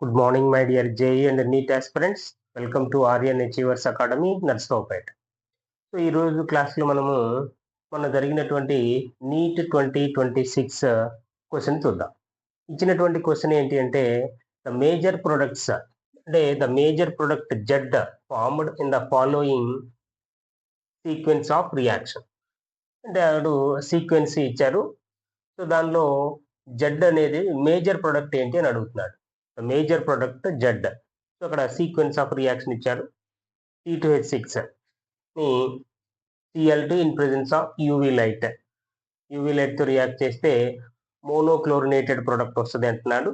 Good morning, my dear JE and NEET aspirants. Welcome to Aryan Achievers Academy, Narasaraopet. So ఈరోజు క్లాస్లో మనము జరిగినటువంటి neat 2026 question చూద్దాం. ఇచ్చినటువంటి క్వశ్చన్ ఏంటి అంటే ద మేజర్ ప్రొడక్ట్స్ అంటే the major product Z formed in the following sequence of reaction. అంటే ఆడు సీక్వెన్స్ ఇచ్చారు. సో దానిలో జెడ్ అనేది మేజర్ ప్రొడక్ట్ ఏంటి అని అడుగుతున్నాడు. Major product Z. సో అక్కడ సీక్వెన్స్ ఆఫ్ రియాక్షన్ ఇచ్చారు. C2H6 ని Cl2 in presence of UV light. UV లైట్తో రియాక్ట్ చేస్తే మోనోక్లోరినేటెడ్ ప్రొడక్ట్ వస్తుంది అంటున్నాడు.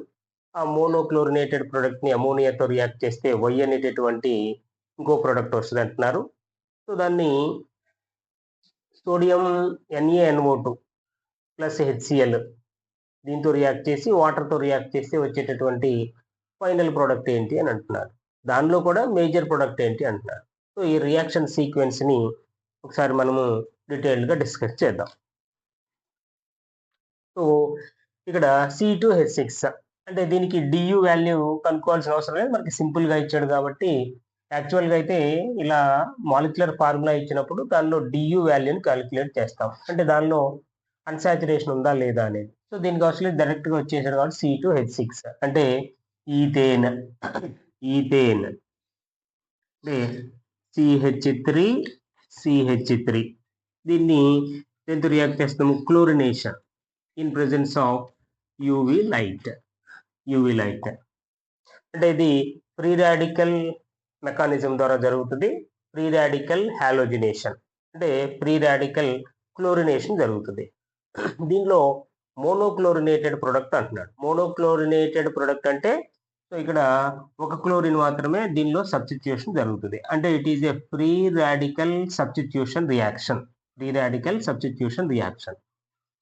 ఆ మోనోక్లోరినేటెడ్ ప్రొడక్ట్ని అమోనియాతో రియాక్ట్ చేస్తే Y అనేటటువంటి ఇంకో ప్రొడక్ట్ వస్తుంది అంటున్నారు. సో దాన్ని సోడియం NaNO2 ప్లస్ HCl దీంతో రియాక్ట్ చేసి వాటర్తో రియాక్ట్ చేస్తే వచ్చేటటువంటి ఫైనల్ ప్రోడక్ట్ ఏంటి అని అంటున్నారు. దానిలో కూడా మేజర్ ప్రొడక్ట్ ఏంటి అంటున్నారు. సో ఈ రియాక్షన్ సీక్వెన్స్ని ఒకసారి మనము డీటెయిల్డ్గా డిస్కస్ చేద్దాం. సో ఇక్కడ C2H6 అంటే దీనికి DU వాల్యూ కనుక్కోవాల్సిన అవసరం లేదు, మనకి సింపుల్గా ఇచ్చాడు కాబట్టి. యాక్చువల్గా అయితే ఇలా మాలిక్యులర్ ఫార్ములా ఇచ్చినప్పుడు దానిలో DU వాల్యూని క్యాలిక్యులేట్ చేస్తాం, అంటే దానిలో అన్సాచురేషన్ ఉందా లేదా అనేది. సో దీనికి అసలు డైరెక్ట్గా వచ్చేసాడు కాబట్టి C2H6 అంటే ఈథేన్ అంటే CH3 దీన్ని దీంతో రియాక్ట్ చేస్తాము chlorination in presence of UV light. అంటే ఇది ఫ్రీ రాడికల్ మెకానిజం ద్వారా జరుగుతుంది. ఫ్రీ రాడికల్ హాలోజినేషన్ అంటే ఫ్రీ రాడికల్ క్లోరినేషన్ జరుగుతుంది. దీనిలో మోనోక్లోరినేటెడ్ ప్రొడక్ట్ అంటున్నాడు. మోనోక్లోరినేటెడ్ ప్రొడక్ట్ అంటే సో ఇక్కడ ఒక క్లోరిన్ మాత్రమే దీనిలో సబ్స్టిట్యూషన్ జరుగుతుంది. అంటే it is A free radical substitution reaction.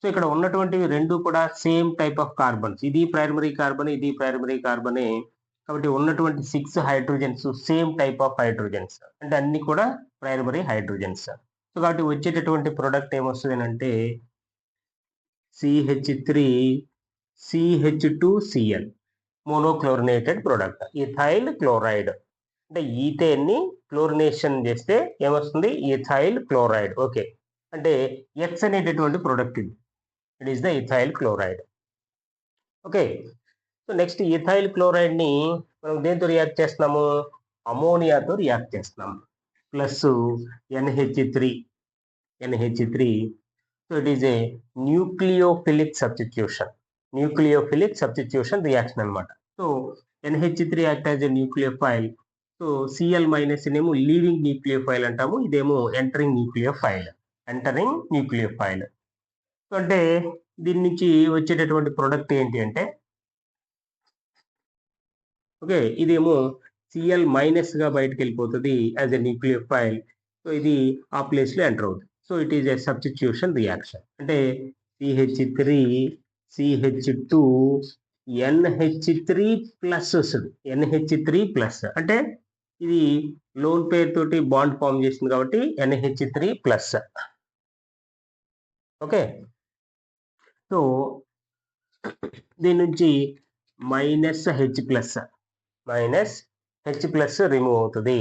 So ఇక్కడ ఉన్నటువంటివి రెండు కూడా సేమ్ టైప్ ఆఫ్ కార్బన్స్. ఇది ప్రైమరీ కార్బన్, ఇది ప్రైమరీ కార్బనే. కాబట్టి ఉన్నటువంటి 6 hydrogens same type of hydrogens, అంటే అన్ని కూడా ప్రైమరీ హైడ్రోజన్స్. సో కాబట్టి వచ్చేటటువంటి ప్రొడక్ట్ ఏమొస్తుంది అంటే CH3CH2Cl మోనోక్లోరినేటెడ్ ప్రొడక్ట్. ఇథైల్ క్లోరైడ్ అంటే ఈథేన్ని క్లోరినేషన్ చేస్తే ఏమొస్తుంది? Ethyl chloride. ఓకే, అంటే ఎక్స్ అనేటటువంటి ప్రొడక్ట్ ఇది. It is the ethyl chloride. Okay, so next ethyl క్లోరైడ్ని మనం దేంతో రియాక్ట్ చేస్తున్నాము? అమోనియాతో రియాక్ట్ చేస్తున్నాము. Plus NH3. So it is a nucleophilic substitution reaction అనమాట. So NH3 act as a nucleophile. So Cl minus ఏమో లీవింగ్ న్యూక్లియోఫైల్ అంటాము, ఇదేమో ఎంటరింగ్ న్యూక్లియోఫైల్. సో అంటే దీని నుంచి వచ్చేటటువంటి ప్రొడక్ట్ ఏంటి అంటే ఓకే, ఇదేమో Cl మైనస్ గా బయటకు వెళ్ళిపోతుంది యాజ్ ఎ న్యూక్లియోఫైల్. సో ఇది ఆ ప్లేస్ లో ఎంటర్ అవుతుంది. So it is a substitution reaction. అంటే CH3CH2 NH3 ప్లస్ వస్తుంది. NH3 ప్లస్ అంటే ఇది లోన్ పేర్ తోటి బాండ్ ఫామ్ చేస్తుంది కాబట్టి NH3 ప్లస్. ఓకే, సో దీని నుంచి H ప్లస్ రిమూవ్ అవుతుంది.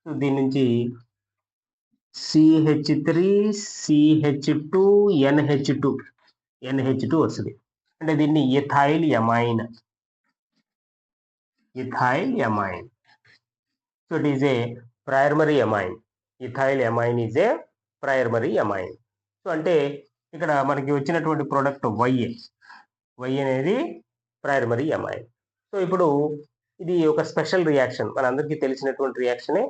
సో దీని నుంచి CH3CH2 NH2 వస్తుంది. అంటే దీన్ని ethyl amine. So it is a primary amine. Ethyl amine is a primary amine. So అంటే ఇక్కడ మనకి వచ్చినటువంటి ప్రోడక్ట్ Y అనేది ప్రైమరీ ఎమైన్. సో ఇప్పుడు ఇది ఒక స్పెషల్ రియాక్షన్, మనందరికీ తెలిసినటువంటి రియాక్షనే.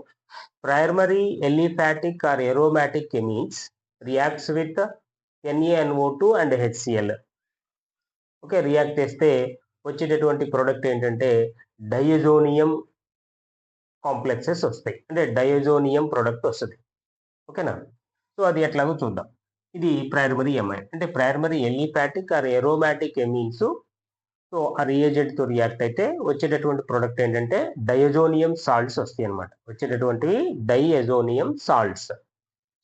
Primary aliphatic or aromatic amines reacts with NaNO2 and HCl. Okay, react చేస్తే వచ్చేటటువంటి ప్రోడక్ట్ ఏంటంటే డయోజోనియం కాంప్లెక్సెస్ వస్తాయి, అంటే డయోజోనియం ప్రోడక్ట్ వస్తుంది. ఓకేనా? సో అది ఎట్లాగో చూద్దాం. ఇది ప్రైమరీ ఎమైన్ అంటే primary aliphatic or aromatic amines. So ఆ రియేజెంట్తో రియాక్ట్ అయితే వచ్చేటటువంటి ప్రోడక్ట్ ఏంటంటే డయోజోనియం సాల్ట్స్ వస్తాయి అనమాట. వచ్చేటటువంటివి డైఎజోనియం సాల్ట్స్.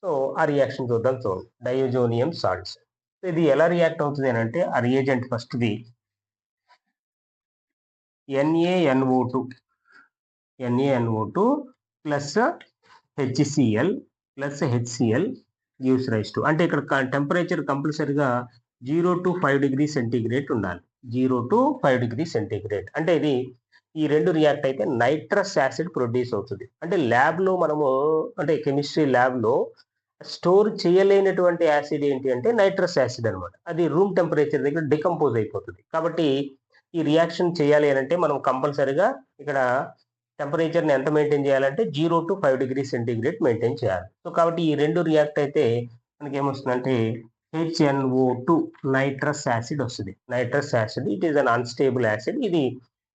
సో ఆ రియాక్షన్ చూద్దాం. చూడండి, డయోజోనియం సాల్ట్స్. ఇది ఎలా రియాక్ట్ అవుతుంది అని అంటే ఆ రియేజెంట్ ఫస్ట్ది NaNO2 plus HCl plus HCl gives rise to, అంటే ఇక్కడ టెంపరేచర్ కంపల్సరీగా 0 to 5 డిగ్రీ సెంటీగ్రేడ్ ఉండాలి. 0 to 5 డిగ్రీ సెంటీగ్రేడ్ అంటే ఇది ఈ రెండు రియాక్ట్ అయితే నైట్రస్ యాసిడ్ ప్రొడ్యూస్ అవుతుంది. అంటే ల్యాబ్లో మనము అంటే కెమిస్ట్రీ ల్యాబ్లో స్టోర్ చేయలేనటువంటి యాసిడ్ ఏంటి అంటే నైట్రస్ యాసిడ్ అనమాట. అది రూమ్ టెంపరేచర్ దగ్గర డికంపోజ్ అయిపోతుంది. కాబట్టి ఈ రియాక్షన్ చేయాలి అని అంటే మనం కంపల్సరీగా ఇక్కడ టెంపరేచర్ని ఎంత మెయింటైన్ చేయాలంటే 0 to 5 డిగ్రీ సెంటీగ్రేడ్ మెయింటైన్ చేయాలి. సో కాబట్టి ఈ రెండు రియాక్ట్ అయితే మనకి ఏమొస్తుందంటే HNO2 నైట్రస్ యాసిడ్ వస్తుంది. Nitrous acid it is an unstable acid. ఇది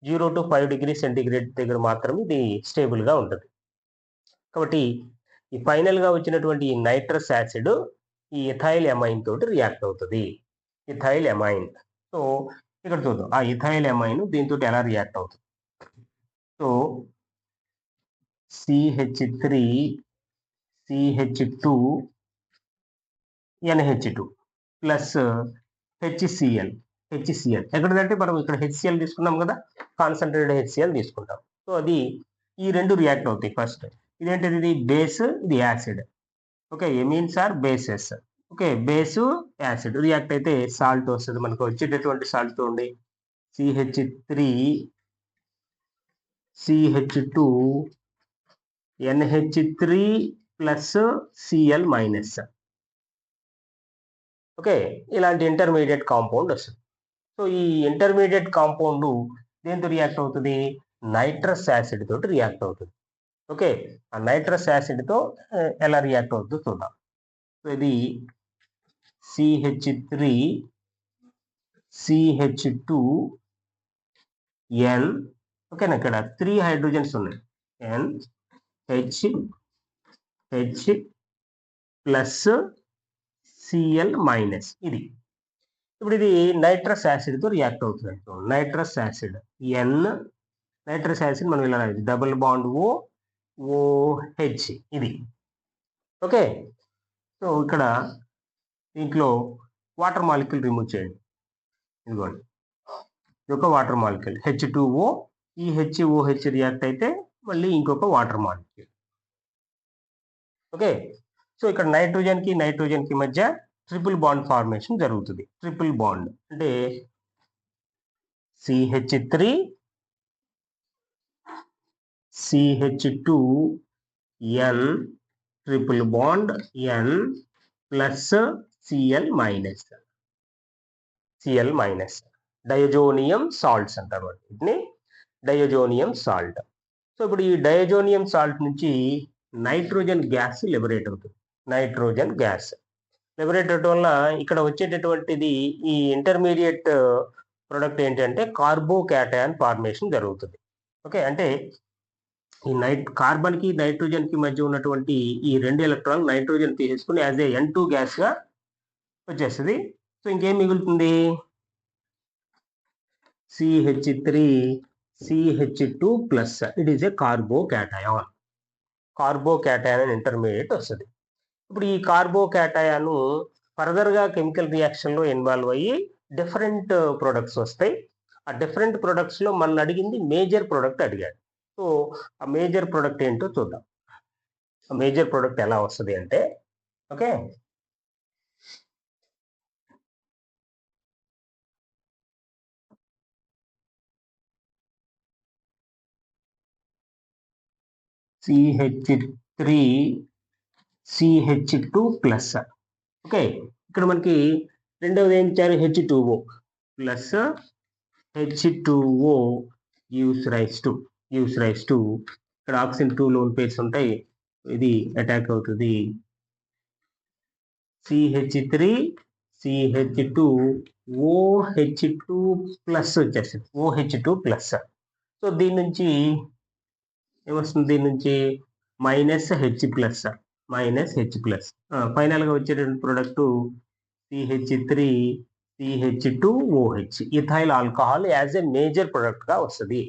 0 to 5 డిగ్రీ సెంటీగ్రేడ్ దగ్గర మాత్రమే ఇది స్టేబుల్గా ఉంటుంది. కాబట్టి ఈ ఫైనల్గా వచ్చినటువంటి ఈ నైట్రస్ యాసిడ్ ఈ ఇథైల్ ఎమైన్ తోటి రియాక్ట్ అవుతుంది. Ethyl amine. సో ఇక్కడ చూద్దాం ఆ ఇథైల్ ఎమైన్ దీంతో ఎలా రియాక్ట్ అవుతుంది. So CH3 CH2 NH2 plus HCl ఎక్కడంటే మనం ఇక్కడ HCl తీసుకున్నాం కదా, కాన్సన్ట్రేటెడ్ HCl తీసుకుంటాం. సో అది ఈ రెండు రియాక్ట్ అవుతాయి. ఫస్ట్ ఇదేంటిది, ఇది బేస్, ఇది acid. Okay, amines or bases. Okay, base acid react అయితే సాల్ట్ వస్తుంది. మనకు వచ్చేటటువంటి సాల్ట్ చూడండి, CH3 CH2 NH3 plus Cl minus. Okay, ఇలాంటి ఇంటర్మీడియట్ కాంపౌండ్ వస్తుంది. సో ఈ ఇంటర్మీడియట్ కాంపౌండ్ దేంతో రియాక్ట్ అవుతుంది, నైట్రస్ యాసిడ్ తోటి రియాక్ట్ అవుతుంది. ఓకే, ఆ నైట్రస్ యాసిడ్తో ఎలా రియాక్ట్ అవుతుందో చూద్దాం. సో ఇది CH3 CH2 N. ఓకేనా, ఇక్కడ 3 హైడ్రోజన్స్ ఉన్నాయి, NH ప్లస్ Cl మైనస్. ఇది ఇప్పుడు ఇది నైట్రస్ యాసిడ్తో రియాక్ట్ అవుతుంది. నైట్రస్ యాసిడ్ నైట్రస్ యాసిడ్ మనం ఇలా డబుల్ బాండ్ OH ఇది. ఓకే, సో ఇక్కడ దీంట్లో వాటర్ మాలిక్యూల్ రిమూవ్ చేయండి. ఇదిగోండి, ఇది ఒక వాటర్ మాలిక్యూల్ H2O. ఈ HOH రియాక్ట్ అయితే మళ్ళీ ఇంకొక వాటర్ మాలిక్యూల్. ఓకే, సో ఇక్కడ నైట్రోజన్ కి మధ్య ట్రిపుల్ బాండ్ ఫార్మేషన్ జరుగుతుంది. ట్రిపుల్ బాండ్ అంటే CH3 CH2 N triple bond N plus Cl minus. Diazonium salts అంటారు వీటిని, డయోజోనియం సాల్ట్. సో ఇప్పుడు ఈ డయోజోనియం సాల్ట్ నుంచి నైట్రోజన్ గ్యాస్ లిబరేట్ అవుతుంది. నైట్రోజన్ గ్యాస్ లిబరేట్ అవడం వల్ల ఇక్కడ వచ్చేటటువంటిది ఈ ఇంటర్మీడియట్ ప్రొడక్ట్ ఏంటంటే కార్బోకాటయాన్ ఫార్మేషన్ జరుగుతుంది. ఓకే, అంటే ఈ కార్బన్ కి నైట్రోజన్ కి మధ్య ఉన్నటువంటి ఈ 2 ఎలక్ట్రాన్ నైట్రోజన్ తీసేసుకుని యాజ్ ఏ N2 గ్యాస్ గా వచ్చేస్తుంది. సో ఇంకేం మిగులుతుంది, CH3 CH2 plus it is A carbocation intermediate వస్తుంది. ఇప్పుడు ఈ కార్బోకాటయాన్ ఫర్దర్గా కెమికల్ రియాక్షన్లో ఇన్వాల్వ్ అయ్యి డిఫరెంట్ ప్రొడక్ట్స్ వస్తాయి. ఆ డిఫరెంట్ ప్రొడక్ట్స్లో మన అడిగింది మేజర్ ప్రొడక్ట్ అడిగాడు. సో ఆ మేజర్ ప్రొడక్ట్ ఏంటో చూద్దాం. ఆ మేజర్ ప్రొడక్ట్ ఎలా వస్తుంది అంటే, okay, CH3 CH2 plus. Okay, ఇక్కడ మనకి రెండవది ఏం ఇచ్చారు, H2O plus H2O gives rise to ఇక్కడ ఆక్సిజన్ 2 లోన్ పేర్స్ ఉంటాయి, ఇది అటాక్ అవుతుంది. CH3 CH2 OH2 ప్లస్ వచ్చేస్తుంది, OH2 ప్లస్. సో దీని నుంచి ఏమొస్తుంది, దీని నుంచి -H+. ఫైనల్గా వచ్చేటువంటి product CH3 CH2OH ethyl alcohol as a major ప్రొడక్ట్గా వస్తుంది.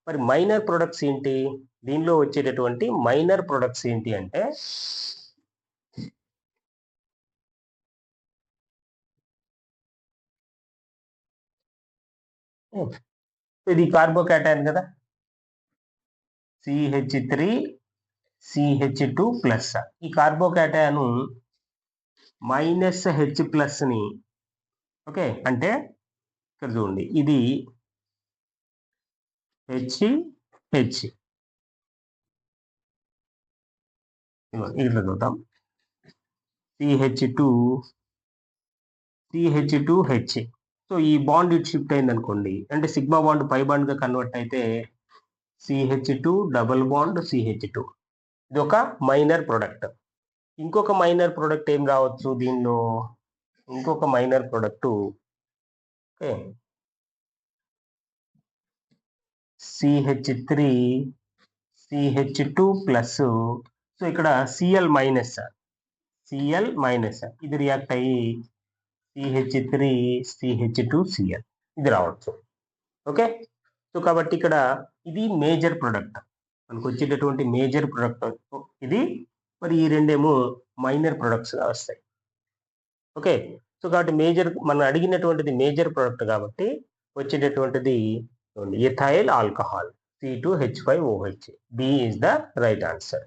మరి మైనర్ ప్రొడక్ట్స్ ఏంటి, దీనిలో వచ్చేటటువంటి మైనర్ ప్రొడక్ట్స్ ఏంటి అంటే ఇది కార్బోకేటైన్ కదా, CH3CH2 ప్లస్. ఈ కార్బోకేటైన్ -H+ ని, ఓకే, అంటే ఇక్కడ చూడండి ఇది HH, ఇట్లా చూద్దాం, CH2H. సో ఈ బాండ్ ఇటు షిఫ్ట్ అయింది అనుకోండి, అంటే సిగ్మా బాండ్ పై బాండ్ గా కన్వర్ట్ అయితే CH2 డబుల్ బాండ్ CH2. ఇది ఒక మైనర్ ప్రొడక్ట్. ఇంకొక మైనర్ ప్రొడక్ట్ ఏం రావచ్చు దీనిలో, ఇంకొక minor product, okay, CH3CH2 plus. So ఇక్కడ Cl మైనస్, ఇది రియాక్ట్ అయ్యి CH3CH2Cl ఇది రావచ్చు. ఓకే, సో కాబట్టి ఇక్కడ ఇది మేజర్ ప్రొడక్ట్, మనకు వచ్చేటటువంటి మేజర్ ప్రొడక్ట్ ఇది. మరి ఈ రెండేమో మైనర్ ప్రొడక్ట్స్ వస్తాయి. ఓకే, సో కాబట్టి మేజర్, మనం అడిగినటువంటిది మేజర్ ప్రొడక్ట్ కాబట్టి వచ్చేటటువంటిది ethyl alcohol, C2H5OH. B is the right answer.